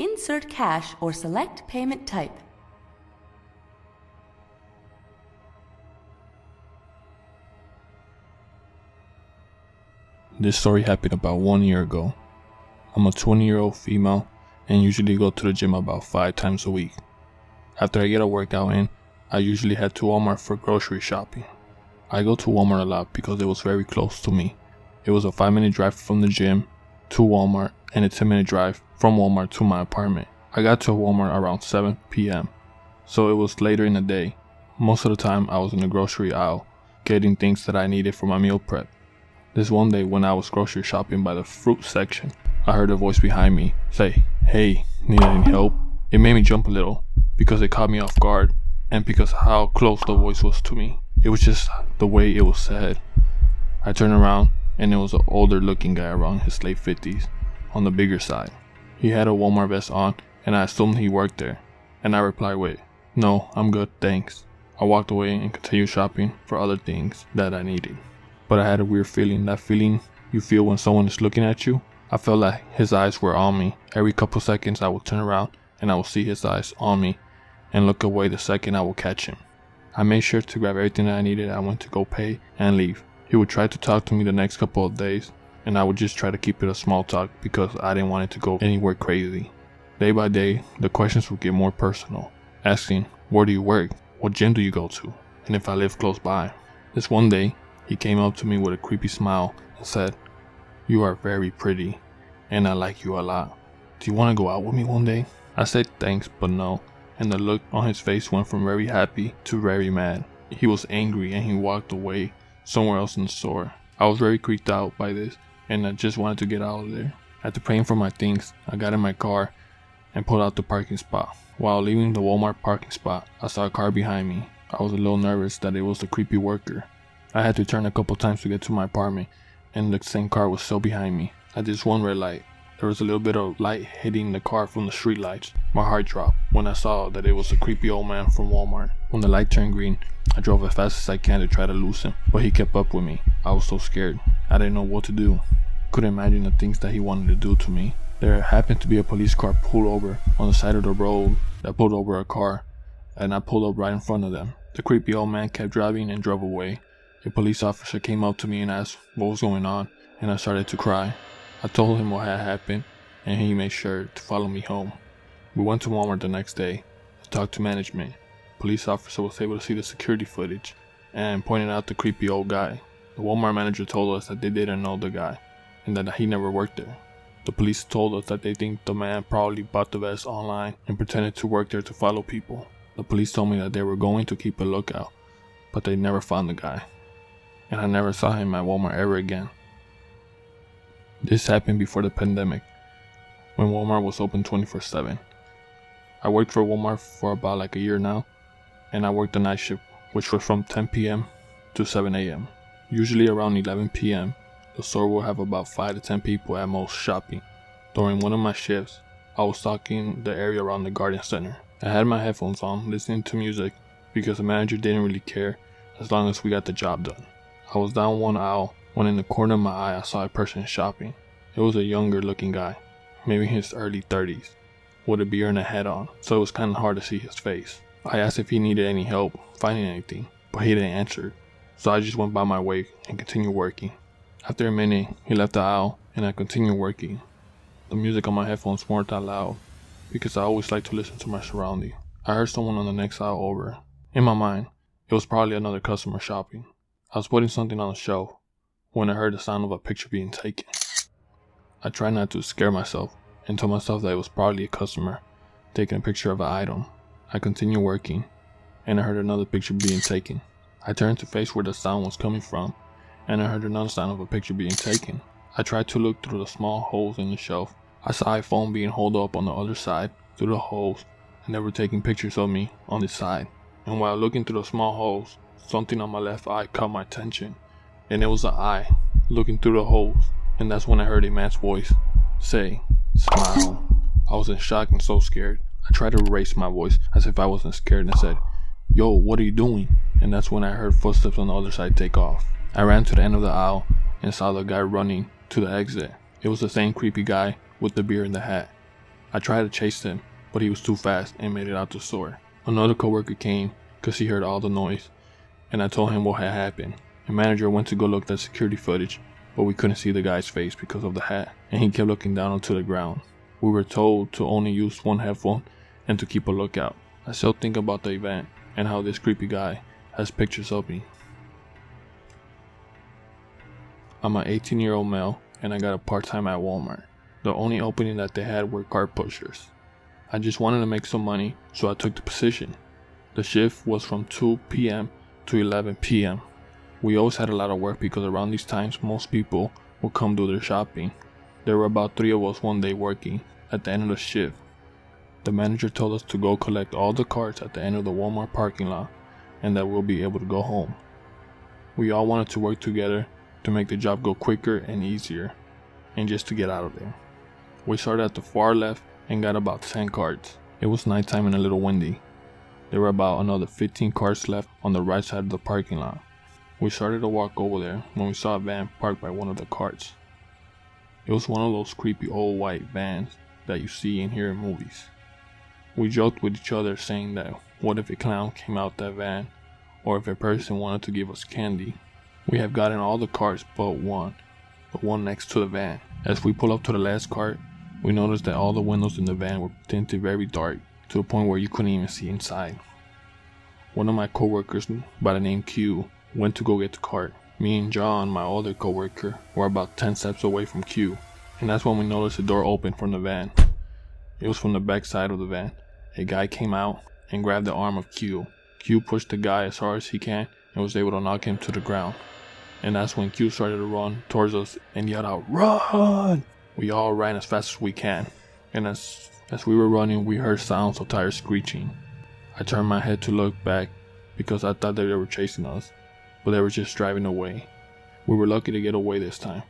Insert cash or select payment type. This story happened about 1 year ago. I'm a 20-year-old female and usually go to the gym about 5 times a week. After I get a workout in, I usually head to Walmart for grocery shopping. I go to Walmart a lot because it was very close to me. It was a 5-minute drive from the gym to Walmart and a 10-minute drive from Walmart to my apartment. I got to Walmart around 7 p.m. so it was later in the day. Most of the time I was in the grocery aisle getting things that I needed for my meal prep. This one day when I was grocery shopping by the fruit section, I heard a voice behind me say, "Hey, need any help?" It made me jump a little because it caught me off guard and because how close the voice was to me. It was just the way it was said. I turned around and it was an older looking guy around his late 50s on the bigger side. He had a Walmart vest on and I assumed he worked there. And I replied with, "No, I'm good, thanks." I walked away and continued shopping for other things that I needed. But I had a weird feeling, that feeling you feel when someone is looking at you. I felt like his eyes were on me. Every couple seconds I would turn around and I would see his eyes on me and look away the second I would catch him. I made sure to grab everything that I needed. I went to go pay and leave. He would try to talk to me the next couple of days and I would just try to keep it a small talk because I didn't want it to go anywhere crazy. Day by day, the questions would get more personal, asking, "Where do you work? What gym do you go to?" And if I live close by. This one day, he came up to me with a creepy smile and said, "You are very pretty and I like you a lot. Do you want to go out with me one day?" I said thanks but no, and the look on his face went from very happy to very mad. He was angry and he walked away somewhere else in the store. I was very creeped out by this and I just wanted to get out of there. After paying for my things, I got in my car and pulled out the parking spot. While leaving the Walmart parking spot, I saw a car behind me. I was a little nervous that it was the creepy worker. I had to turn a couple times to get to my apartment and the same car was still behind me. At this one red light, there was a little bit of light hitting the car from the street lights. My heart dropped when I saw that it was a creepy old man from Walmart. When the light turned green, I drove as fast as I can to try to lose him, but he kept up with me. I was so scared. I didn't know what to do. Couldn't imagine the things that he wanted to do to me. There happened to be a police car pulled over on the side of the road that pulled over a car, and I pulled up right in front of them. The creepy old man kept driving and drove away. A police officer came up to me and asked what was going on, and I started to cry. I told him what had happened, and he made sure to follow me home. We went to Walmart the next day and talked to management. The police officer was able to see the security footage and pointed out the creepy old guy. The Walmart manager told us that they didn't know the guy and that he never worked there. The police told us that they think the man probably bought the vest online and pretended to work there to follow people. The police told me that they were going to keep a lookout, but they never found the guy. And I never saw him at Walmart ever again. This happened before the pandemic, when Walmart was open 24/7. I worked for Walmart for about like a year now, and I worked the night shift, which was from 10 p.m. to 7 a.m. Usually around 11 p.m., the store will have about 5 to 10 people at most shopping. During one of my shifts, I was stalking the area around the garden center. I had my headphones on, listening to music, because the manager didn't really care as long as we got the job done. I was down one aisle when in the corner of my eye I saw a person shopping. It was a younger looking guy, maybe in his early 30s, with a beard and a hat on, so it was kind of hard to see his face. I asked if he needed any help finding anything, but he didn't answer, so I just went by my way and continued working. After a minute, he left the aisle and I continued working. The music on my headphones weren't that loud because I always like to listen to my surroundings. I heard someone on the next aisle over. In my mind, it was probably another customer shopping. I was putting something on the shelf when I heard the sound of a picture being taken. I tried not to scare myself and told myself that it was probably a customer taking a picture of an item. I continued working and I heard another picture being taken. I turned to face where the sound was coming from and I heard another sound of a picture being taken. I tried to look through the small holes in the shelf. I saw a phone being held up on the other side through the holes and they were taking pictures of me on this side. And while looking through the small holes, something on my left eye caught my attention, and it was an eye looking through the holes, and that's when I heard a man's voice say, "Smile." I was in shock and so scared. I tried to erase my voice as if I wasn't scared and said, "Yo, what are you doing?" And that's when I heard footsteps on the other side take off. I ran to the end of the aisle and saw the guy running to the exit. It was the same creepy guy with the beard and the hat. I tried to chase him, but he was too fast and made it out the store. Another coworker came because he heard all the noise, and I told him what had happened. The manager went to go look at the security footage, but we couldn't see the guy's face because of the hat, and he kept looking down onto the ground. We were told to only use one headphone and to keep a lookout. I still think about the event and how this creepy guy has pictures of me. I'm an 18-year-old male and I got a part-time at Walmart. The only opening that they had were cart pushers. I just wanted to make some money, so I took the position. The shift was from 2 p.m. to 11 p.m. We always had a lot of work because around these times most people would come do their shopping. There were about 3 of us one day working at the end of the shift. The manager told us to go collect all the carts at the end of the Walmart parking lot and that we'll be able to go home. We all wanted to work together to make the job go quicker and easier, and just to get out of there. We started at the far left and got about 10 carts. It was nighttime and a little windy. There were about another 15 carts left on the right side of the parking lot. We started to walk over there when we saw a van parked by one of the carts. It was one of those creepy old white vans that you see and hear in movies. We joked with each other saying that what if a clown came out that van, or if a person wanted to give us candy. We have gotten all the carts but one, the one next to the van. As we pull up to the last cart, we noticed that all the windows in the van were tinted very dark to the point where you couldn't even see inside. One of my coworkers by the name Q went to go get the cart. Me and John, my other coworker, were about 10 steps away from Q, and that's when we noticed the door open from the van. It was from the back side of the van. A guy came out and grabbed the arm of Q. Q pushed the guy as hard as he can and was able to knock him to the ground. And that's when Q started to run towards us and yelled out, "Run!" We all ran as fast as we can, and as we were running, we heard sounds of tires screeching. I turned my head to look back because I thought that they were chasing us, but they were just driving away. We were lucky to get away this time,